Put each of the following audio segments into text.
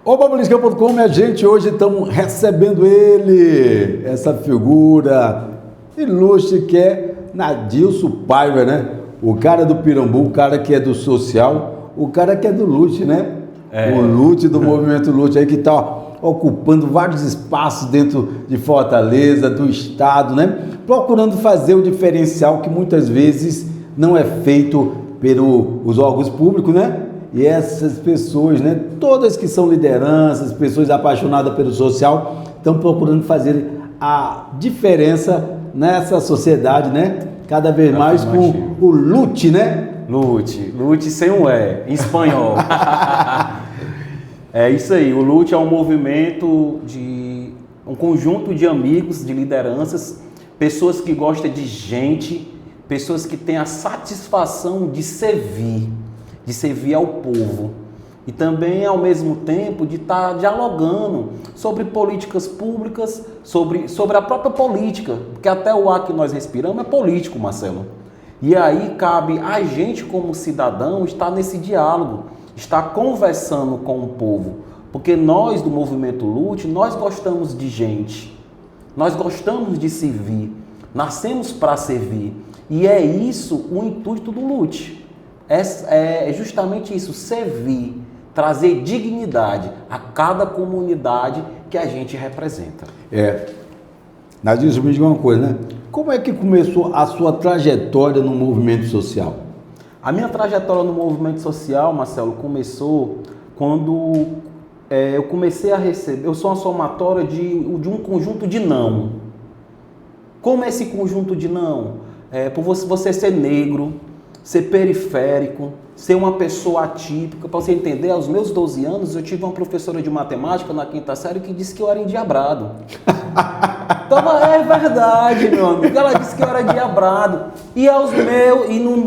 Ô, Babulisca.com, minha gente, hoje estamos recebendo ele, essa figura ilustre que é Nadilson Paiva, né? O cara do Pirambu, o cara que é do social, o cara que é do Lute, né? O Lute, do movimento Lute aí, que está ocupando vários espaços dentro de Fortaleza, do estado, né? Procurando fazer o diferencial que muitas vezes não é feito pelos órgãos públicos, né? E essas pessoas, né, todas que são lideranças, pessoas apaixonadas pelo social, estão procurando fazer a diferença nessa sociedade, né? Cada vez mais com o Lute, né? Lute sem um E, em espanhol. É isso aí, o Lute é um movimento de um conjunto de amigos, de lideranças, pessoas que gostam de gente, pessoas que têm a satisfação de servir ao povo e também ao mesmo tempo de estar dialogando sobre políticas públicas, sobre a própria política, porque até o ar que nós respiramos é político, Marcelo. E aí cabe a gente como cidadão estar nesse diálogo, estar conversando com o povo, porque nós do movimento Lute, nós gostamos de gente, nós gostamos de servir, nascemos para servir e é isso o intuito do Lute. É justamente isso, servir, trazer dignidade a cada comunidade que a gente representa. Nadilson, me diga uma coisa, né? Como é que começou a sua trajetória no movimento social? A minha trajetória no movimento social, Marcelo, começou quando eu comecei a receber, eu sou uma somatória de um conjunto de não. Como é esse conjunto de não? Por você ser negro, ser periférico, ser uma pessoa atípica. Para você entender, aos meus 12 anos, eu tive uma professora de matemática na 5ª série que disse que eu era endiabrado. Então, é verdade, meu amigo. Ela disse que eu era endiabrado. E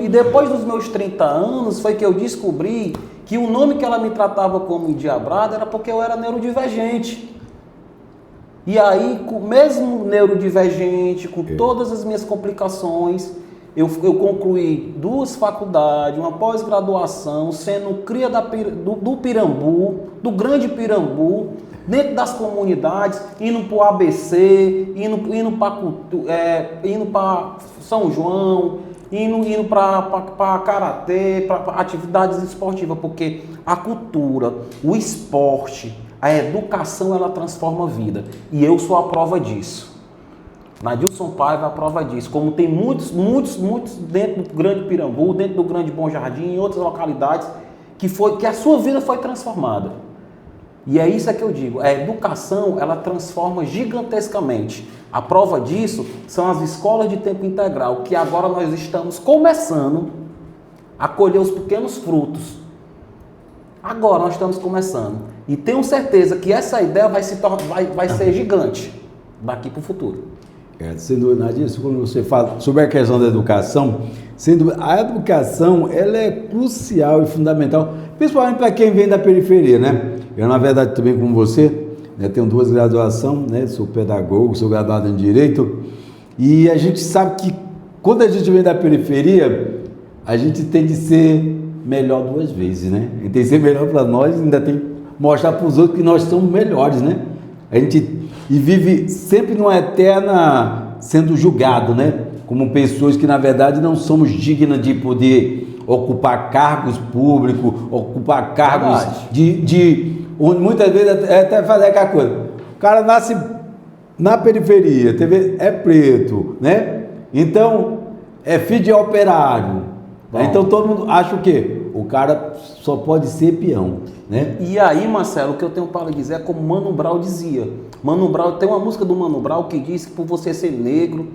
depois dos meus 30 anos, foi que eu descobri que o nome que ela me tratava como endiabrado era porque eu era neurodivergente. E aí, mesmo neurodivergente, com todas as minhas complicações, eu concluí 2 faculdades, uma pós-graduação, sendo cria do Pirambu, do Grande Pirambu, dentro das comunidades, indo para o ABC, indo para São João, indo para karatê, para atividades esportivas, porque a cultura, o esporte, a educação, ela transforma a vida. E eu sou a prova disso. Nadilson Paiva é a prova disso, como tem muitos dentro do Grande Pirambu, dentro do Grande Bom Jardim, em outras localidades, que a sua vida foi transformada. E é isso que eu digo, a educação, ela transforma gigantescamente. A prova disso são as escolas de tempo integral, que agora nós estamos começando a colher os pequenos frutos. Agora nós estamos começando. E tenho certeza que essa ideia vai ser gigante daqui para o futuro. Sendo Nadilson, quando você fala sobre a questão da educação, a educação ela é crucial e fundamental, principalmente para quem vem da periferia, né? Eu, na verdade, também como você, né, tenho 2 graduações, né? Sou pedagogo, sou graduado em Direito, e a gente sabe que quando a gente vem da periferia, a gente tem de ser melhor 2 vezes, né? A gente tem que ser melhor para nós, ainda tem que mostrar para os outros que nós somos melhores, né? A gente vive sempre numa eterna sendo julgado, né? Como pessoas que, na verdade, não somos dignas de poder ocupar cargos públicos, ocupar cargos onde muitas vezes até fazer aquela coisa. O cara nasce na periferia, é preto, né? Então, é filho de operário. Então, todo mundo acha o quê? O cara só pode ser peão, né? E aí, Marcelo, o que eu tenho para dizer é como Mano Brown dizia. Mano Brown, tem uma música do Mano Brown que diz que por você ser negro,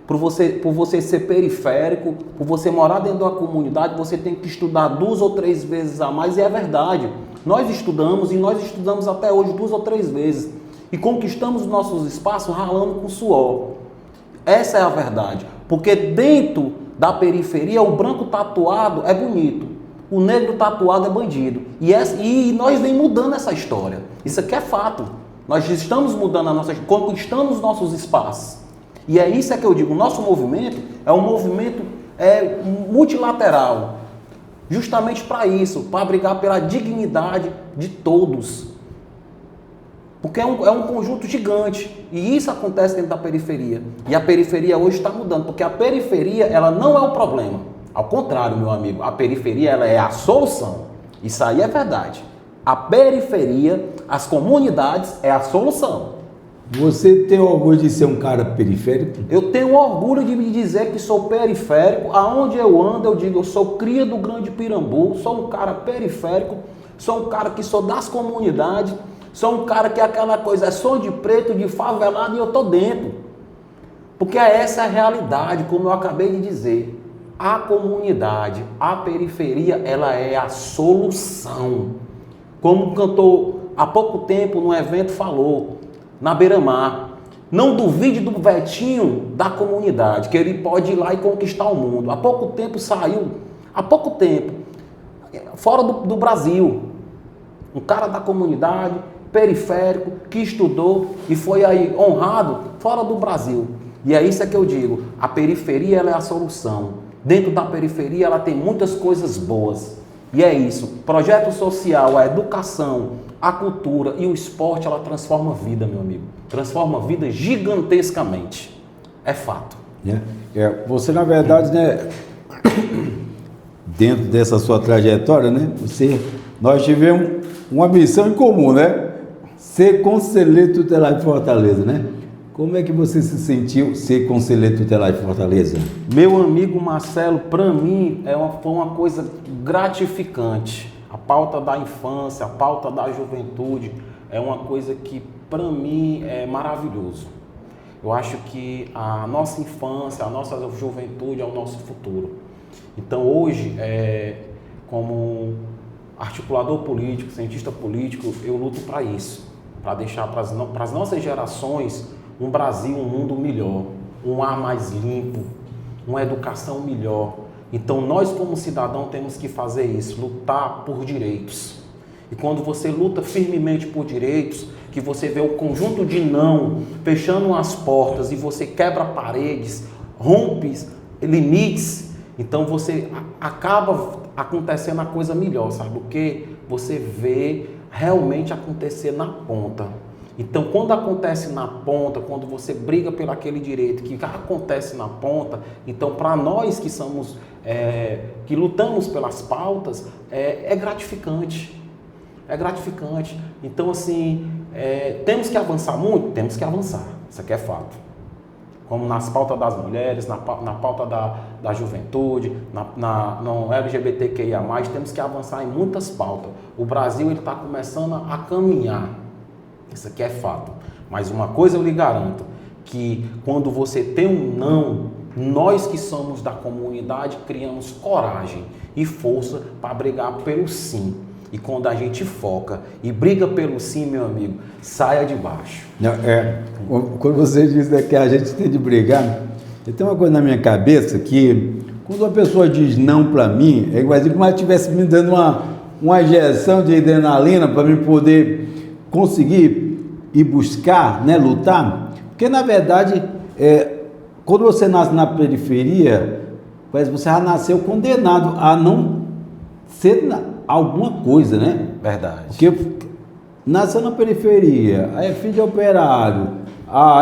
por você ser periférico, por você morar dentro de uma comunidade, você tem que estudar 2 ou 3 vezes a mais, e é verdade. Nós estudamos até hoje 2 ou 3 vezes e conquistamos nossos espaços ralando com suor. Essa é a verdade, porque dentro da periferia o branco tatuado é bonito, o negro tatuado é bandido, e nós vem mudando essa história. Isso aqui é fato. Nós estamos mudando conquistando os nossos espaços. E é isso que eu digo, o nosso movimento é um movimento multilateral, justamente para isso, para brigar pela dignidade de todos. Porque é um conjunto gigante. E isso acontece dentro da periferia. E a periferia hoje está mudando, porque a periferia ela não é o problema. Ao contrário, meu amigo, a periferia ela é a solução. Isso aí é verdade. A periferia, as comunidades, é a solução. Você tem orgulho de ser um cara periférico? Eu tenho orgulho de me dizer que sou periférico. Aonde eu ando, eu digo, eu sou cria do Grande Pirambu, sou um cara periférico, sou um cara que sou das comunidades, sou um cara que é aquela coisa, sou de preto, de favelado e eu tô dentro. Porque essa é a realidade, como eu acabei de dizer. A comunidade, a periferia, ela é a solução. Como o cantor há pouco tempo no evento falou, na Beira-Mar, não duvide do Vetinho da comunidade, que ele pode ir lá e conquistar o mundo. Há pouco tempo saiu, fora do Brasil, um cara da comunidade, periférico, que estudou e foi aí honrado fora do Brasil. E é isso que eu digo, a periferia ela é a solução. Dentro da periferia ela tem muitas coisas boas. E é isso, projeto social, a educação, a cultura e o esporte, ela transforma a vida, meu amigo. Transforma a vida gigantescamente. É fato. Você, na verdade, né, dentro dessa sua trajetória, né, nós tivemos uma missão em comum, né? Ser conselheiro tutelar de Fortaleza, né? Como é que você se sentiu ser conselheiro tutelar de Fortaleza? Meu amigo Marcelo, para mim foi uma coisa gratificante. A pauta da infância, a pauta da juventude é uma coisa que para mim é maravilhoso. Eu acho que a nossa infância, a nossa juventude é o nosso futuro. Então hoje, como articulador político, cientista político, eu luto para isso, para deixar para as nossas gerações um Brasil, um mundo melhor, um ar mais limpo, uma educação melhor. Então nós como cidadão temos que fazer isso, lutar por direitos. E quando você luta firmemente por direitos, que você vê o conjunto de não fechando as portas e você quebra paredes, rompe limites, então você acaba acontecendo a coisa melhor, sabe? Porque você vê realmente acontecer na ponta. Então, quando acontece na ponta, quando você briga pelo aquele direito que acontece na ponta, então para nós que somos, que lutamos pelas pautas, é gratificante. É gratificante. Então, assim, temos que avançar muito? Temos que avançar. Isso aqui é fato. Como nas pautas das mulheres, na pauta da juventude, no LGBTQIA+, temos que avançar em muitas pautas. O Brasil está começando a caminhar. Isso aqui é fato. Mas uma coisa eu lhe garanto, que quando você tem um não, nós que somos da comunidade criamos coragem e força para brigar pelo sim. E quando a gente foca e briga pelo sim, meu amigo, saia de baixo. Quando você diz que a gente tem de brigar, tem uma coisa na minha cabeça que quando uma pessoa diz não para mim, é igual como se ela estivesse me dando uma injeção de adrenalina para mim poder conseguir ir buscar, né, lutar. Porque na verdade, quando você nasce na periferia, parece que você já nasceu condenado a não ser alguma coisa, né? Verdade. Porque nasceu na periferia, aí é filho de operário,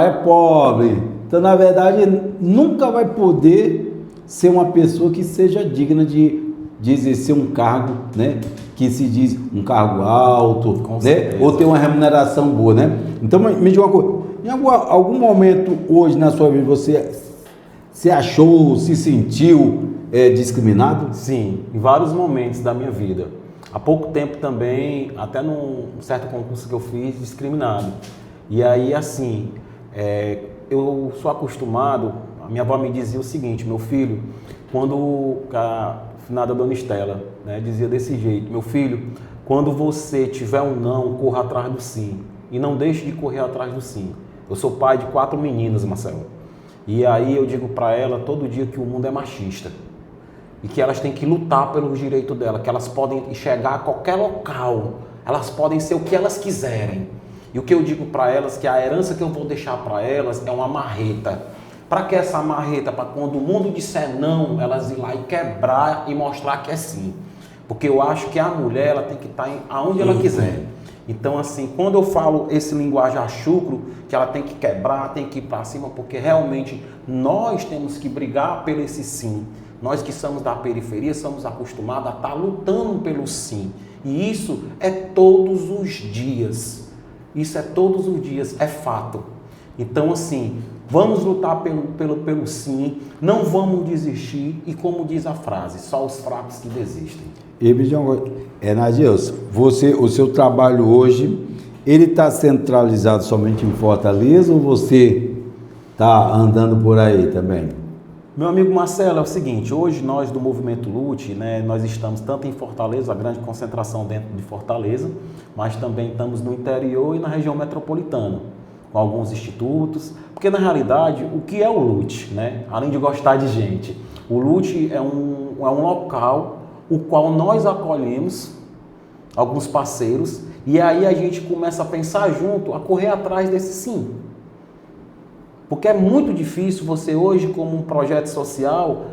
é pobre. Então, na verdade, nunca vai poder ser uma pessoa que seja digna de exercer um cargo, né? Que se diz um cargo alto, né? Ou ter uma remuneração boa, né? Então, me diga uma coisa, em algum momento hoje na sua vida você se achou, se sentiu discriminado? Sim, em vários momentos da minha vida. Há pouco tempo também, até num certo concurso que eu fiz, discriminado. E aí, assim, eu sou acostumado, a minha avó me dizia o seguinte, meu filho, quando a finada Dona Estela, né, dizia desse jeito, meu filho, quando você tiver um não, corra atrás do sim. E não deixe de correr atrás do sim. Eu sou pai de 4 meninas, Marcelo. E aí eu digo para ela todo dia que o mundo é machista. E que elas têm que lutar pelo direito dela, que elas podem chegar a qualquer local, elas podem ser o que elas quiserem. E o que eu digo para elas, que a herança que eu vou deixar para elas é uma marreta. Para que essa marreta? Para quando o mundo disser não, elas ir lá e quebrar e mostrar que é sim. Porque eu acho que a mulher ela tem que estar aonde ela quiser. Então, assim, quando eu falo esse linguajar chucro, que ela tem que quebrar, tem que ir para cima, porque realmente nós temos que brigar pelo esse sim. Nós que somos da periferia, somos acostumados a estar lutando pelo sim. E isso é todos os dias. Isso é todos os dias, é fato. Então, assim, vamos lutar pelo sim, não vamos desistir. E como diz a frase, só os fracos que desistem. E me diz uma coisa, Nadilson, o seu trabalho hoje, ele está centralizado somente em Fortaleza ou você está andando por aí também? Meu amigo Marcelo, é o seguinte, hoje nós do Movimento Lute, né, nós estamos tanto em Fortaleza, a grande concentração dentro de Fortaleza, mas também estamos no interior e na região metropolitana, com alguns institutos, porque na realidade, o que é o Lute, né? Além de gostar de gente, o Lute é um local o qual nós acolhemos alguns parceiros e aí a gente começa a pensar junto, a correr atrás desse sim. Porque é muito difícil você hoje, como um projeto social,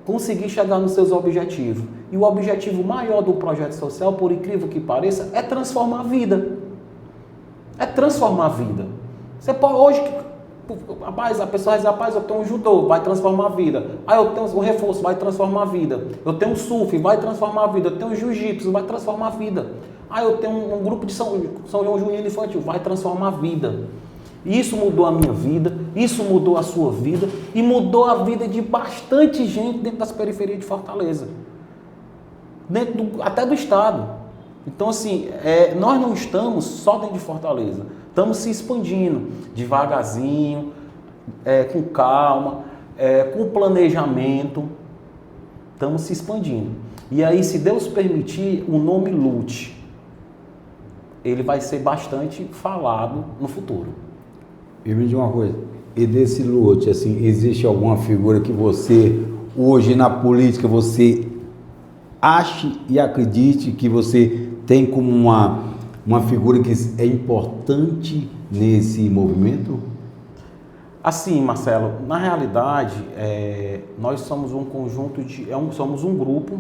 conseguir chegar nos seus objetivos. E o objetivo maior do projeto social, por incrível que pareça, é transformar a vida. É transformar a vida. Você pode, hoje, rapaz, a pessoa diz, rapaz, eu tenho um judô, vai transformar a vida. Ah, eu tenho um reforço, vai transformar a vida. Eu tenho um surf, vai transformar a vida. Eu tenho um jiu-jitsu, vai transformar a vida. Ah, eu tenho um grupo de São João Junino Infantil, vai transformar a vida. Isso mudou a minha vida, isso mudou a sua vida e mudou a vida de bastante gente dentro das periferias de Fortaleza. Até do estado. Então, assim, nós não estamos só dentro de Fortaleza. Estamos se expandindo devagarzinho, com calma, com planejamento. Estamos se expandindo. E aí, se Deus permitir, o nome Lute, ele vai ser bastante falado no futuro. E me diz uma coisa, e desse Lute, assim, existe alguma figura que você, hoje na política, você ache e acredite que você tem como uma figura que é importante nesse movimento? Assim, Marcelo, na realidade, nós somos um conjunto somos um grupo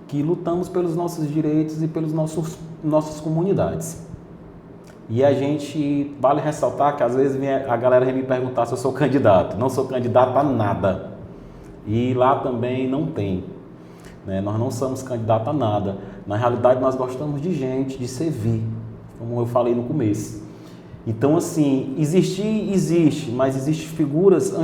que lutamos pelos nossos direitos e pelas nossas comunidades. E a gente, vale ressaltar que às vezes a galera vem me perguntar se eu sou candidato. Não sou candidato a nada. E lá também não tem. Né? Nós não somos candidatos a nada. Na realidade, nós gostamos de gente, de servir, como eu falei no começo. Então, assim, existe, mas existem figuras,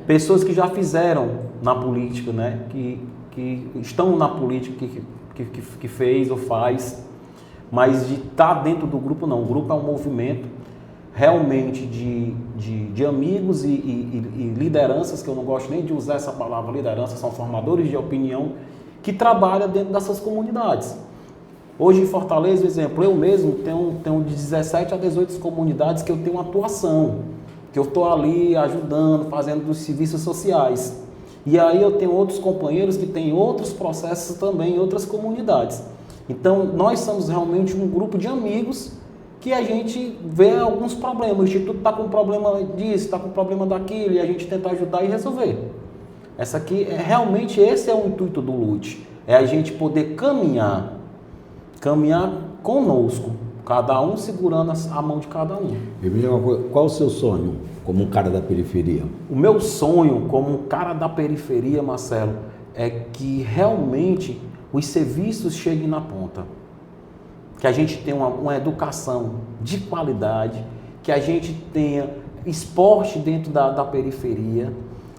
pessoas que já fizeram na política, né? Que estão na política, que fez ou faz, mas de estar dentro do grupo, não. O grupo é um movimento realmente de amigos e lideranças, que eu não gosto nem de usar essa palavra liderança, são formadores de opinião, que trabalham dentro dessas comunidades. Hoje em Fortaleza, por exemplo, eu mesmo tenho de 17 a 18 comunidades que eu tenho atuação, que eu estou ali ajudando, fazendo os serviços sociais. E aí eu tenho outros companheiros que têm outros processos também em outras comunidades. Então, nós somos realmente um grupo de amigos que a gente vê alguns problemas. O Instituto está com problema disso, está com problema daquilo, e a gente tenta ajudar e resolver. Realmente esse é o intuito do Lute, é a gente poder caminhar conosco, cada um segurando a mão de cada um. E me diga uma coisa, qual o seu sonho como um cara da periferia? O meu sonho como um cara da periferia, Marcelo, é que realmente os serviços cheguem na ponta, que a gente tenha uma educação de qualidade, que a gente tenha esporte dentro da periferia,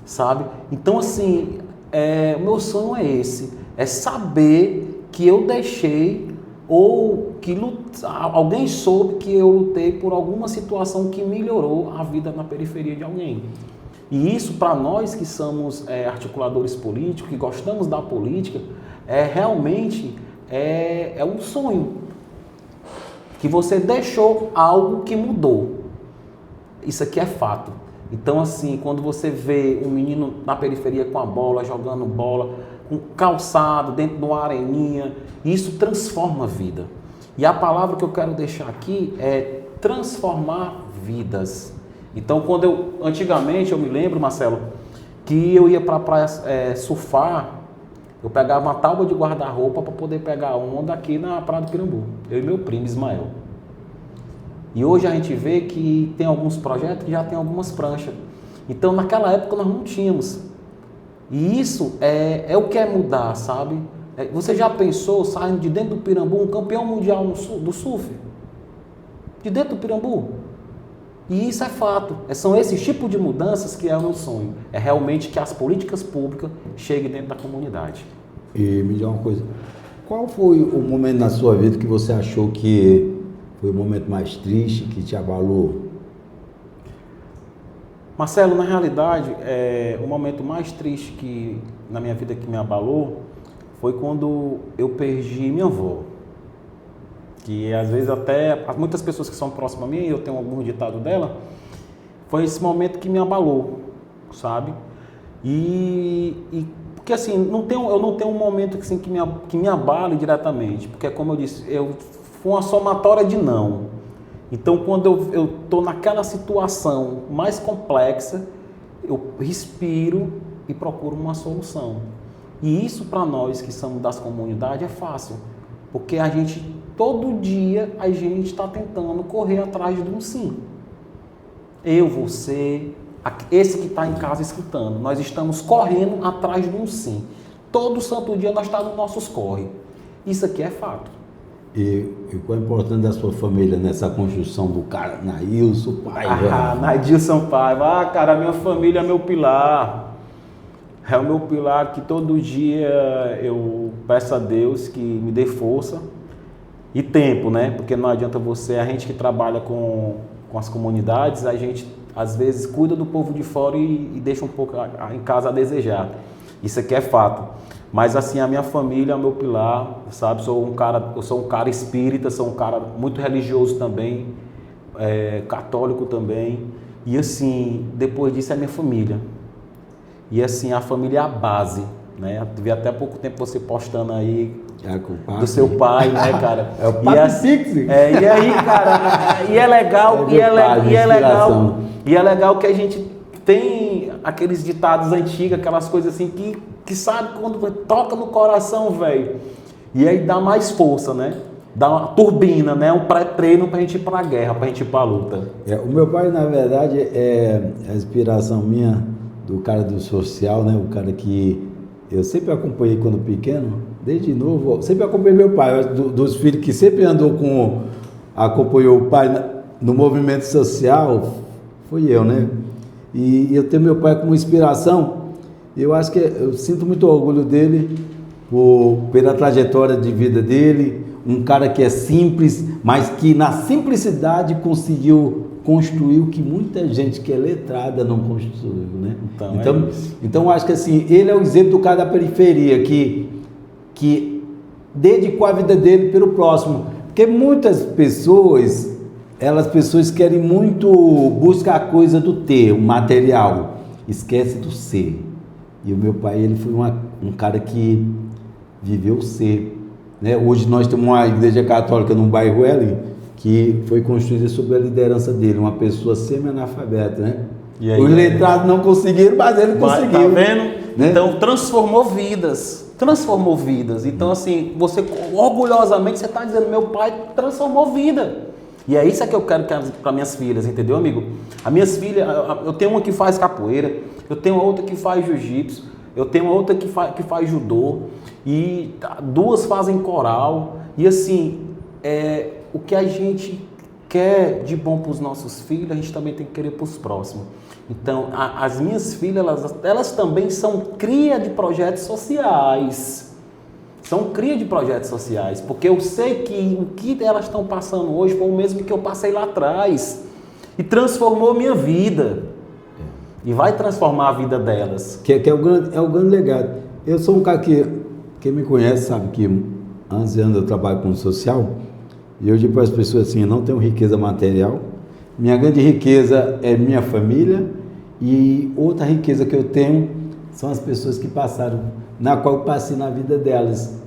sabe? Então, assim, o meu sonho é esse, é saber que eu deixei ou que alguém soube que eu lutei por alguma situação que melhorou a vida na periferia de alguém. E isso, para nós que somos articuladores políticos, que gostamos da política, realmente um sonho. Que você deixou algo que mudou. Isso aqui é fato. Então, assim, quando você vê um menino na periferia com a bola, jogando bola, com calçado, dentro de uma areninha, isso transforma a vida. E a palavra que eu quero deixar aqui é transformar vidas. Então, antigamente, eu me lembro, Marcelo, que eu ia para a praia surfar, Eu pegava uma tábua de guarda-roupa para poder pegar onda aqui na Praia do Pirambu. Eu e meu primo, Ismael. E hoje a gente vê que tem alguns projetos que já tem algumas pranchas. Então, naquela época, nós não tínhamos. E isso é o que é mudar, sabe? Você já pensou, saindo de dentro do Pirambu, um campeão mundial do surf? De dentro do Pirambu? E isso é fato. São esses tipos de mudanças que é o meu sonho. É realmente que as políticas públicas cheguem dentro da comunidade. E me diz uma coisa, qual foi o momento na sua vida que você achou que foi o momento mais triste, que te abalou? Marcelo, na realidade, o momento mais triste na minha vida que me abalou foi quando eu perdi minha avó. Que às vezes até muitas pessoas que são próximas a mim, eu tenho algum ditado dela, foi esse momento que me abalou, sabe? Porque assim, eu não tenho um momento assim, que me abale diretamente, porque como eu disse, foi uma somatória de não. Então quando eu estou naquela situação mais complexa, eu respiro e procuro uma solução. E isso para nós que somos das comunidades é fácil, porque todo dia a gente está tentando correr atrás de um sim. Eu, você, esse que está em casa escutando, nós estamos correndo atrás de um sim. Todo santo dia nós estamos nos nossos corre. Isso aqui é fato. E qual é a importância da sua família nessa construção do cara, Nailson, pai? Nailson Paiva. Cara, a minha família é meu pilar. É o meu pilar que todo dia eu peço a Deus que me dê força e tempo, né? Porque não adianta a gente que trabalha com as comunidades, a gente às vezes cuida do povo de fora e deixa um pouco em casa a desejar. Isso aqui é fato. Mas assim, a minha família é o meu pilar, sabe? Eu sou um cara espírita, sou um cara muito religioso também, católico também. E assim, depois disso é a minha família. E assim, a família é a base, né? Eu vi até há pouco tempo você postando aí do seu pai, né, cara? É o pai Six. E aí, cara, e é legal, e é legal que a gente tem aqueles ditados antigos, aquelas coisas assim que sabe quando toca no coração, velho. E aí dá mais força, né? Dá uma turbina, né? Um pré-treino pra gente ir pra guerra, pra gente ir pra luta. O meu pai, na verdade, é a inspiração minha do cara do social, né? O cara que eu sempre acompanhei quando pequeno, desde novo, sempre acompanhei meu pai, dos filhos que sempre acompanhou o pai no movimento social, fui eu, né? E eu tenho meu pai como inspiração. Eu acho que eu sinto muito orgulho dele pela trajetória de vida dele, um cara que é simples, mas que na simplicidade conseguiu construir o que muita gente que é letrada não construiu, né? Então eu acho que assim, ele é o exemplo do cara da periferia que dedicou a vida dele pelo próximo, porque muitas pessoas querem muito buscar a coisa do ter, o material, esquece do ser. E o meu pai, ele foi um cara que viveu o ser, né? Hoje nós temos uma igreja católica no bairro L, que foi construída sob a liderança dele, uma pessoa semi-analfabeta, né? Os letrados não conseguiram, mas ele conseguiu. Tá vendo? Né? Então, transformou vidas. Então, assim, você orgulhosamente, você está dizendo, meu pai transformou vida. E é isso que eu quero para minhas filhas, entendeu, amigo? As minhas filhas, eu tenho uma que faz capoeira, eu tenho outra que faz jiu-jitsu, eu tenho outra que faz judô, e 2 fazem coral. E assim, o que a gente quer de bom para os nossos filhos, a gente também tem que querer para os próximos. Então, as minhas filhas, elas também são cria de projetos sociais. Porque eu sei que o que elas estão passando hoje foi o mesmo que eu passei lá atrás. E transformou minha vida. E vai transformar a vida delas. Que é o grande legado. Eu sou um cara que, quem me conhece sabe que há 11 anos eu trabalho com social. E eu digo para as pessoas assim, eu não tenho riqueza material. Minha grande riqueza é minha família. E outra riqueza que eu tenho são as pessoas que passaram, na qual eu passei na vida delas,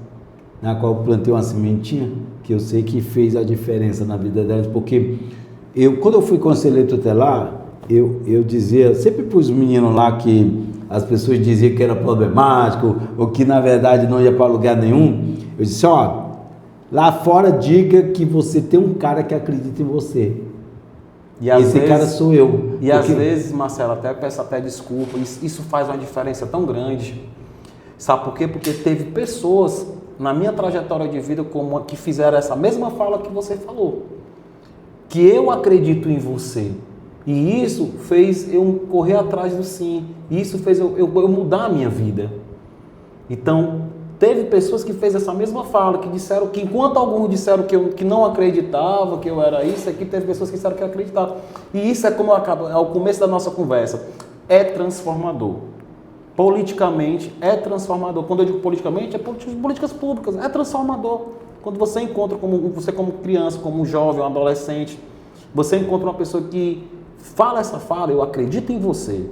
na qual eu plantei uma sementinha, que eu sei que fez a diferença na vida delas, porque quando eu fui conselheiro tutelar, eu dizia, sempre para os meninos lá que as pessoas diziam que era problemático, ou que na verdade não ia para lugar nenhum, eu disse, ó, lá fora diga que você tem um cara que acredita em você. E esse cara sou eu. E às vezes, Marcelo, até peço até desculpa, isso faz uma diferença tão grande. Sabe por quê? Porque teve pessoas na minha trajetória de vida que fizeram essa mesma fala que você falou. Que eu acredito em você. E isso fez eu correr atrás do sim. Isso fez eu mudar a minha vida. Então, teve pessoas que fez essa mesma fala, que disseram que enquanto alguns disseram que não acreditava, que eu era isso, aqui teve pessoas que disseram que acreditavam. E isso é como é o começo da nossa conversa. É transformador. Politicamente é transformador. Quando eu digo politicamente, é políticas públicas. É transformador. Quando você encontra como criança, como jovem, um adolescente, você encontra uma pessoa que fala essa fala, eu acredito em você.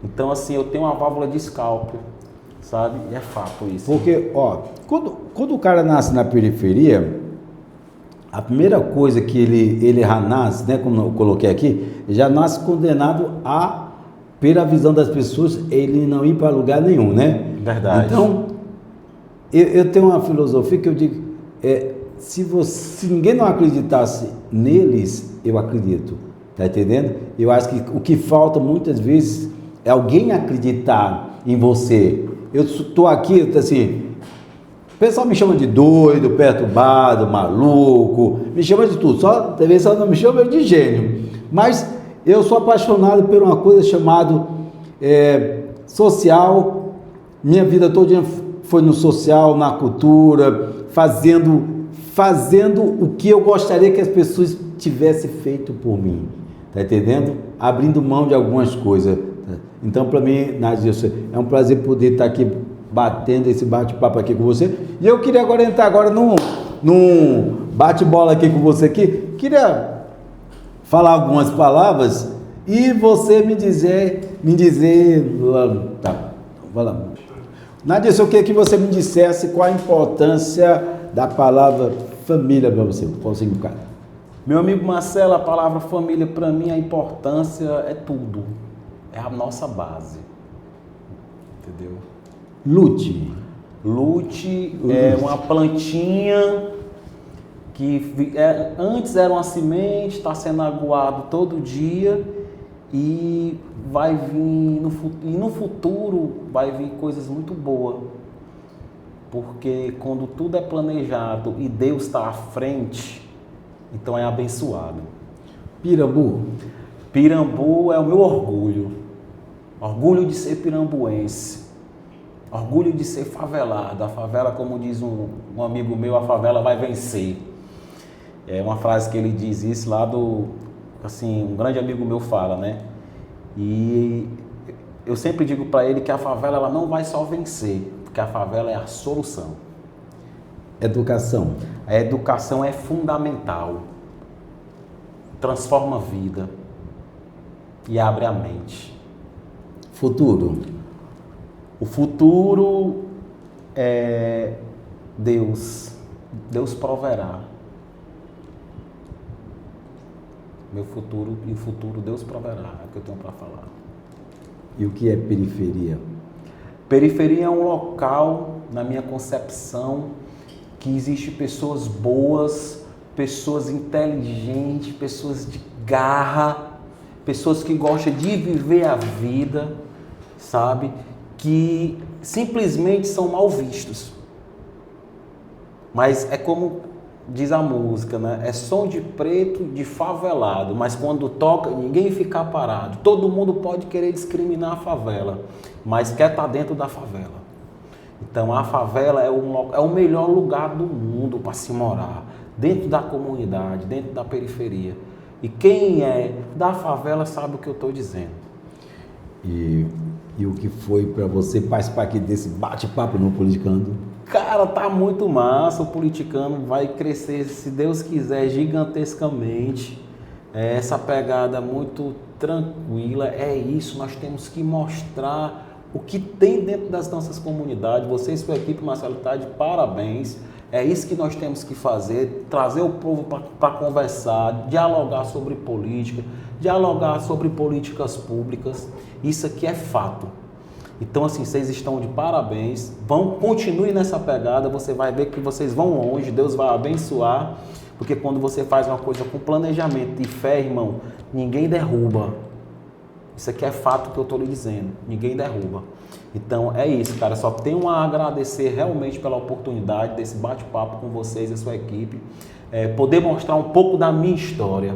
Então, assim, eu tenho uma válvula de escape, sabe? E é fato isso. Porque, ó, quando o cara nasce na periferia, a primeira coisa que ele já nasce, né, como eu coloquei aqui, já nasce condenado pela visão das pessoas, ele não ir para lugar nenhum, né? Verdade. Então, eu tenho uma filosofia que eu digo, se ninguém não acreditasse neles, eu acredito. Tá entendendo? Eu acho que o que falta muitas vezes é alguém acreditar em você. Eu estou aqui, assim, o pessoal me chama de doido, perturbado, maluco, me chama de tudo, só não me chama de gênio. Mas eu sou apaixonado por uma coisa chamada social. Minha vida toda foi no social, na cultura, fazendo o que eu gostaria que as pessoas tivessem feito por mim. Tá entendendo? Abrindo mão de algumas coisas. Então, para mim, Nádia, é um prazer poder estar aqui batendo esse bate-papo aqui com você. E eu queria agora entrar num bate-bola aqui com você aqui. Queria falar algumas palavras e você me dizer, tá, vai lá. Nádia, eu queria que você me dissesse qual a importância da palavra família para você. Qual o significado? Meu amigo Marcelo, a palavra família, para mim, a importância é tudo. É a nossa base. Entendeu? Lute é uma plantinha que antes era uma semente, está sendo aguado todo dia e vai vir no futuro vai vir coisas muito boas. Porque quando tudo é planejado e Deus está à frente, então é abençoado. Pirambu é o meu orgulho. Orgulho de ser pirambuense. Orgulho de ser favelado. A favela, como diz um amigo meu, a favela vai vencer. É uma frase que ele diz isso lá um grande amigo meu fala, né? E eu sempre digo para ele que a favela ela não vai só vencer, porque a favela é a solução. Educação. A educação é fundamental. Transforma a vida e abre a mente. Futuro. O futuro é Deus. Deus proverá. Meu futuro e o futuro Deus proverá. É o que eu tenho para falar. E o que é periferia? Periferia é um local, na minha concepção, que existe pessoas boas, pessoas inteligentes, pessoas de garra, pessoas que gostam de viver a vida, sabe? Que simplesmente são mal vistos. Mas é como diz a música, né? É som de preto, de favelado, mas quando toca, ninguém fica parado. Todo mundo pode querer discriminar a favela, mas quer estar dentro da favela. Então a favela é o melhor lugar do mundo para se morar, dentro da comunidade, dentro da periferia. E quem é da favela sabe o que eu estou dizendo. E o que foi para você participar aqui desse bate-papo no Politicando? Cara, tá muito massa. O Politicando vai crescer, se Deus quiser, gigantescamente. Essa pegada muito tranquila. É isso, nós temos que mostrar o que tem dentro das nossas comunidades. Você e sua equipe, Marcelo, está de parabéns. É isso que nós temos que fazer, trazer o povo para conversar, dialogar sobre política, dialogar sobre políticas públicas. Isso aqui é fato. Então, assim, vocês estão de parabéns. Continue nessa pegada, você vai ver que vocês vão longe, Deus vai abençoar, porque quando você faz uma coisa com planejamento e fé, irmão, ninguém derruba. Isso aqui é fato que eu estou lhe dizendo, ninguém derruba. Então, é isso, cara, só tenho a agradecer realmente pela oportunidade desse bate-papo com vocês e a sua equipe, poder mostrar um pouco da minha história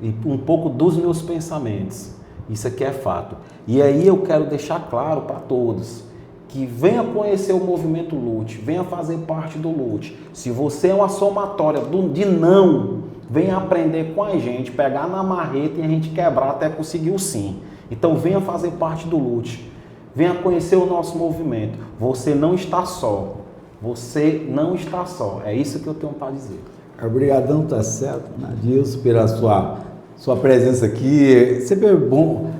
e um pouco dos meus pensamentos. Isso aqui é fato. E aí eu quero deixar claro para todos que venha conhecer o movimento Lute, venha fazer parte do Lute. Se você é uma somatória de não, venha aprender com a gente, pegar na marreta e a gente quebrar até conseguir o sim. Então venha fazer parte do Lute, venha conhecer o nosso movimento. Você não está só. Você não está só. É isso que eu tenho para dizer. Obrigadão, tá certo, Nadilson, pela sua presença aqui. Sempre é bom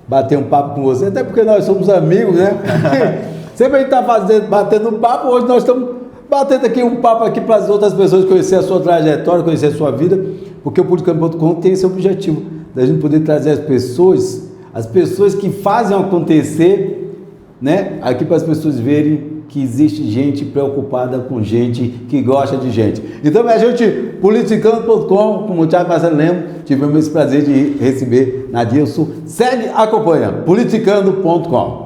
bater um papo com você, até porque nós somos amigos, né? Sempre a gente está batendo um papo, hoje nós estamos batendo aqui um papo aqui para as outras pessoas conhecer a sua trajetória, conhecer a sua vida, porque o Politicando.com tem esse objetivo, da gente poder trazer as pessoas que fazem acontecer, né? Aqui para as pessoas verem que existe gente preocupada com gente que gosta de gente. Então, minha gente, Politicando.com, como o Thiago Marcelo Lemos, tivemos esse prazer de receber Nadilson. Segue, acompanha, Politicando.com.